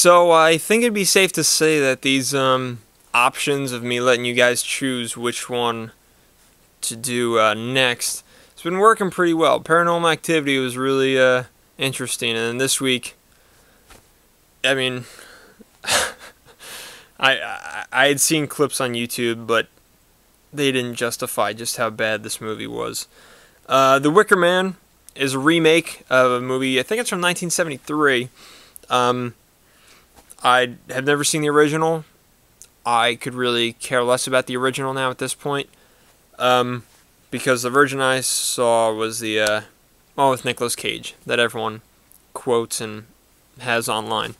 So I think it'd be safe to say that these options of me letting you guys choose which one to do next, it's been working pretty well. Paranormal Activity was really interesting, and then this week, I mean, I had seen clips on YouTube, but they didn't justify just how bad this movie was. The Wicker Man is a remake of a movie, I think it's from 1973. I have never seen the original. I could really care less about the original now at this point. Because the version I saw was the one with Nicolas Cage that everyone quotes and has online.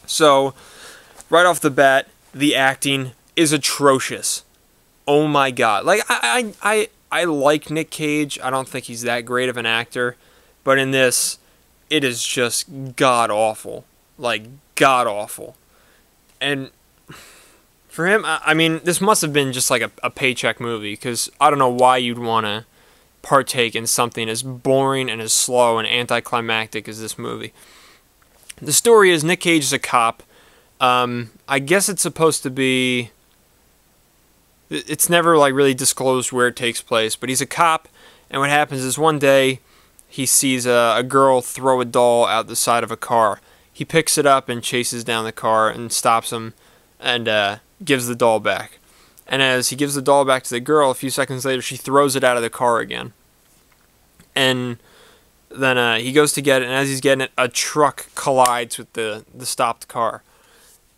So, right off the bat, the acting is atrocious. Oh my god. Like, I like Nick Cage. I don't think he's that great of an actor. But in this, it is just god-awful. Like, god-awful. And for him, I mean, this must have been just like a paycheck movie, because I don't know why you'd want to partake in something as boring and as slow and anticlimactic as this movie. The story is Nick Cage is a cop. I guess it's supposed to be... It's never like really disclosed where it takes place, but he's a cop, and what happens is one day he sees a girl throw a doll out the side of a car. He picks it up and chases down the car and stops him and gives the doll back. And as he gives the doll back to the girl, a few seconds later, she throws it out of the car again. And then he goes to get it, and as he's getting it, a truck collides with the stopped car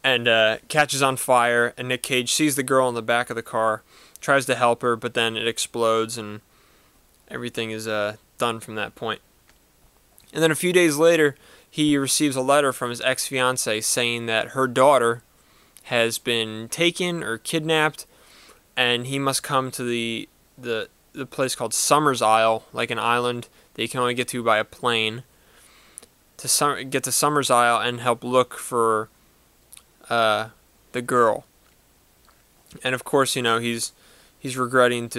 and catches on fire, and Nick Cage sees the girl in the back of the car, tries to help her, but then it explodes, and everything is done from that point. And then a few days later, he receives a letter from his ex-fiancée saying that her daughter has been taken or kidnapped, and he must come to the place called Summer's Isle, like an island that you can only get to by a plane, to get to Summer's Isle and help look for the girl. And of course, you know, he's regretting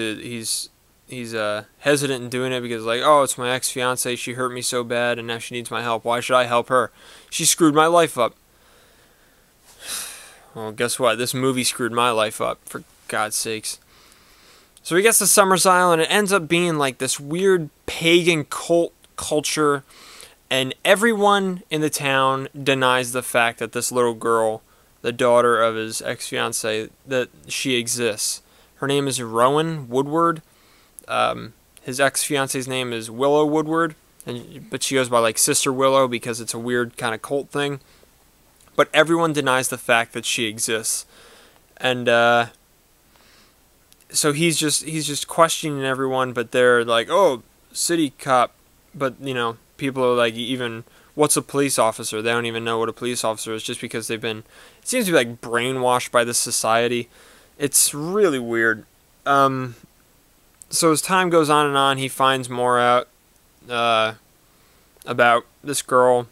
he's hesitant in doing it because, like, oh, it's my ex-fiancée, she hurt me so bad and now she needs my help. Why should I help her? She screwed my life up. Well, guess what? This movie screwed my life up, for God's sakes. So he gets to Summer's Isle, and it ends up being like this weird pagan cult culture, and everyone in the town denies the fact that this little girl, the daughter of his ex-fiancée, that she exists. Her name is Rowan Woodward. His ex-fiancee's name is Willow Woodward, but she goes by like Sister Willow because it's a weird kind of cult thing. But everyone denies the fact that she exists, and so he's just questioning everyone. But they're like, "Oh, city cop," but you know, people are like, "Even what's a police officer?" They don't even know what a police officer is, just because they've been. It seems to be like brainwashed by this society. It's really weird. So as time goes on, he finds more out about this girl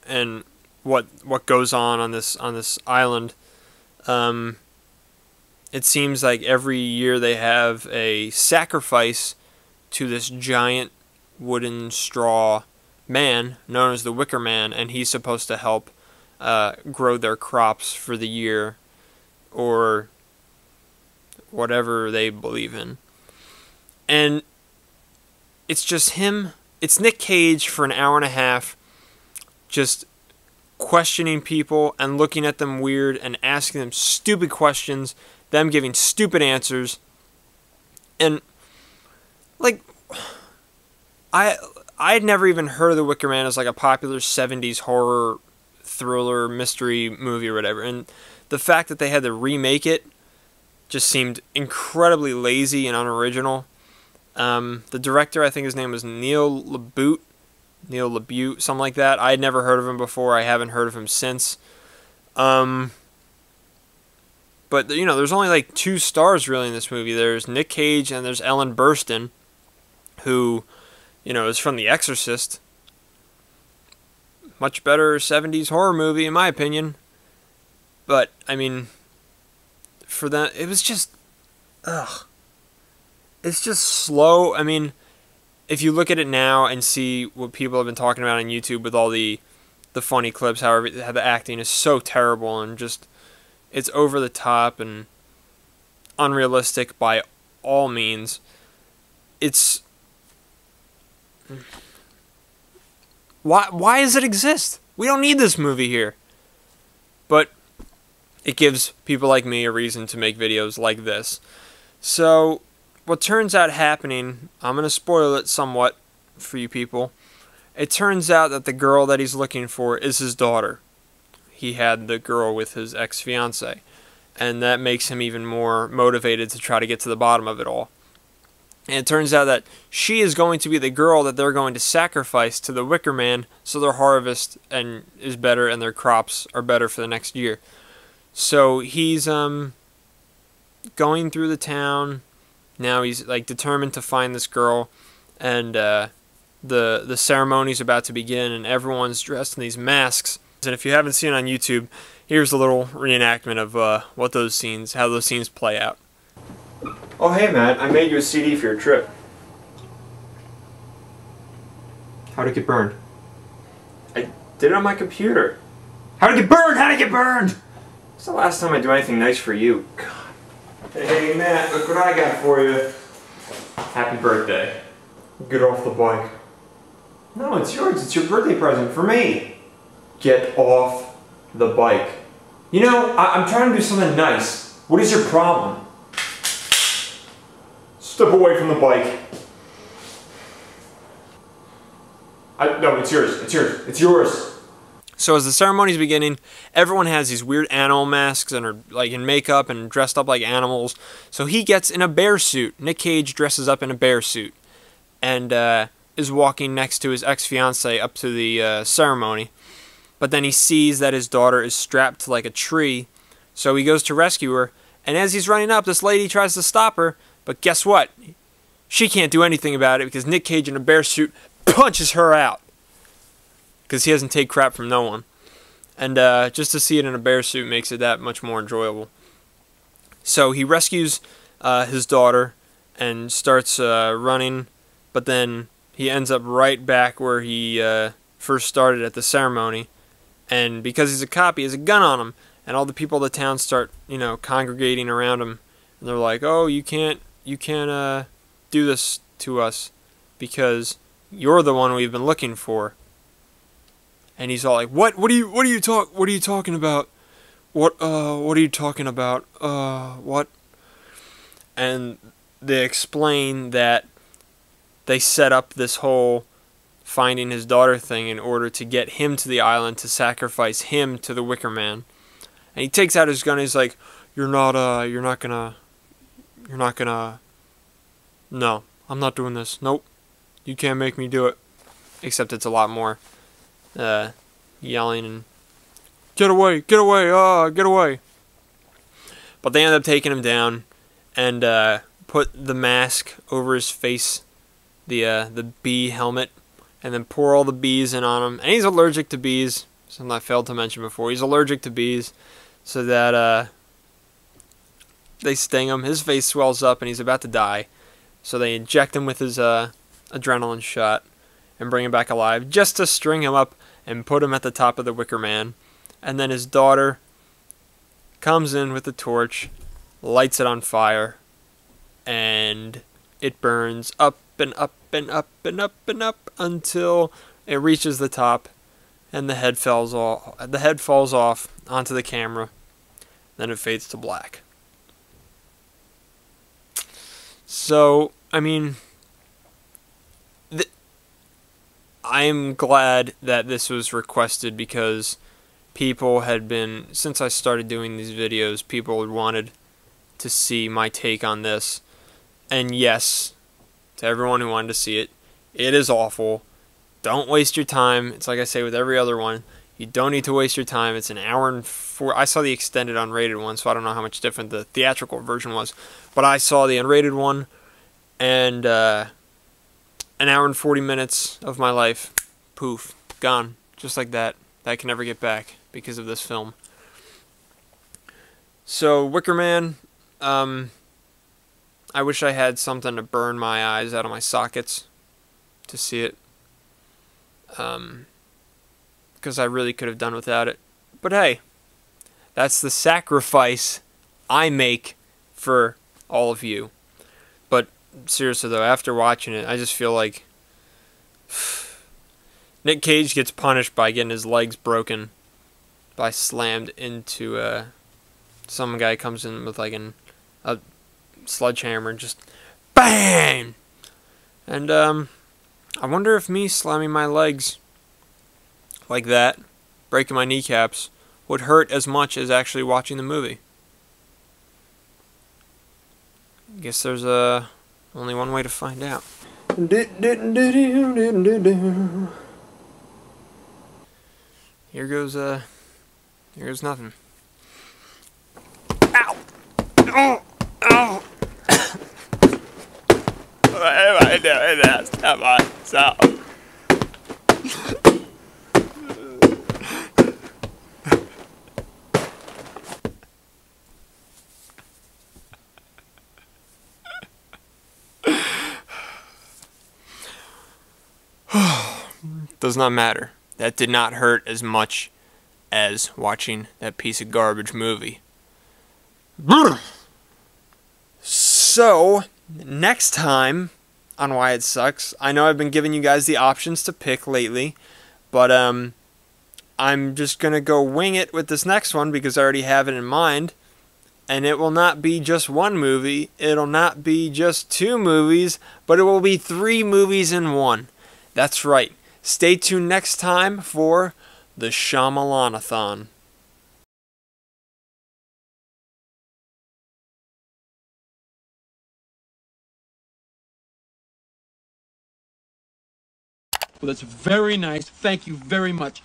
and what goes on this island. It seems like every year they have a sacrifice to this giant wooden straw man known as the Wicker Man, and he's supposed to help grow their crops for the year or whatever they believe in. And it's just him. It's Nick Cage for an hour and a half, just questioning people and looking at them weird and asking them stupid questions, them giving stupid answers. And like, I had never even heard of The Wicker Man as like a popular 70s horror thriller mystery movie or whatever, and the fact that they had to remake it just seemed incredibly lazy and unoriginal. The director, I think his name was Neil LaBute, something like that. I had never heard of him before. I haven't heard of him since. But, you know, there's only like 2 stars really in this movie. There's Nick Cage and there's Ellen Burstyn, who, you know, is from The Exorcist. Much better 70s horror movie, in my opinion. But, I mean, for that, it was just, ugh. It's just slow. I mean, if you look at it now and see what people have been talking about on YouTube with all the the funny clips, how the acting is so terrible and just it's over the top and unrealistic by all means. It's why does it exist? We don't need this movie here. But it gives people like me a reason to make videos like this. So what turns out happening, I'm going to spoil it somewhat for you people. It turns out that the girl that he's looking for is his daughter. He had the girl with his ex-fiancée. And that makes him even more motivated to try to get to the bottom of it all. And it turns out that she is going to be the girl that they're going to sacrifice to the Wicker Man so their harvest is better and their crops are better for the next year. So he's going through the town. Now he's like determined to find this girl, and the ceremony's about to begin, and everyone's dressed in these masks. And if you haven't seen it on YouTube, here's a little reenactment of how those scenes play out. Oh hey Matt, I made you a CD for your trip. How'd it get burned? I did it on my computer. How'd it get burned? How'd it get burned? It's the last time I do anything nice for you. God. Hey Matt, look what I got for you. Happy birthday. Get off the bike. No, it's yours. It's your birthday present for me. Get off the bike. You know, I'm trying to do something nice. What is your problem? Step away from the bike. No, it's yours. It's yours. It's yours. So as the ceremony's beginning, everyone has these weird animal masks and are like in makeup and dressed up like animals. So he gets in a bear suit. Nick Cage dresses up in a bear suit and is walking next to his ex-fiancée up to the ceremony. But then he sees that his daughter is strapped to like a tree. So he goes to rescue her. And as he's running up, this lady tries to stop her. But guess what? She can't do anything about it because Nick Cage in a bear suit punches her out. Because he doesn't take crap from no one. And just to see it in a bear suit makes it that much more enjoyable. So he rescues his daughter and starts running. But then he ends up right back where he first started at the ceremony. And because he's a cop, he has a gun on him. And all the people of the town start, congregating around him. And they're like, oh, you can't do this to us because you're the one we've been looking for. And he's all like, what are you talking about? What are you talking about? What? And they explain that they set up this whole finding his daughter thing in order to get him to the island to sacrifice him to the Wicker Man. And he takes out his gun and he's like, you're not gonna, no, I'm not doing this. Nope. You can't make me do it. Except it's a lot more yelling and get away, get away. But they end up taking him down and put the mask over his face, the bee helmet, and then pour all the bees in on him. And he's allergic to bees, something I failed to mention before. He's allergic to bees, so that they sting him. His face swells up and he's about to die. So they inject him with his adrenaline shot and bring him back alive just to string him up and put him at the top of the Wicker Man. And then his daughter comes in with the torch, lights it on fire, and it burns up and up and up and up and up until it reaches the top and the head falls off onto the camera. Then it fades to black. So, I mean, I'm glad that this was requested because people had been, since I started doing these videos, people had wanted to see my take on this. And yes, to everyone who wanted to see it, it is awful. Don't waste your time. It's like I say with every other one. You don't need to waste your time. It's an hour and 4. I saw the extended unrated one, so I don't know how much different the theatrical version was. But I saw the unrated one, and an hour and 40 minutes of my life, poof, gone. Just like that. That I can never get back because of this film. So, Wicker Man, I wish I had something to burn my eyes out of my sockets to see it. because I really could have done without it. But hey, that's the sacrifice I make for all of you. But seriously though, after watching it, I just feel like Nick Cage gets punished by getting his legs broken by slammed into some guy comes in with like a sledgehammer and just BANG! And I wonder if me slamming my legs like that, breaking my kneecaps, would hurt as much as actually watching the movie. I guess there's only one way to find out. Here goes nothing. Ow! Oh! Oh! What am I doing this to myself? Does not matter. That did not hurt as much as watching that piece of garbage movie. So, next time on Why It Sucks, I know I've been giving you guys the options to pick lately, but I'm just going to go wing it with this next one because I already have it in mind. And it will not be just one movie, it'll not be just 2 movies, but it will be 3 movies in one. That's right. Stay tuned next time for the Shyamalanathon. Well, that's very nice. Thank you very much.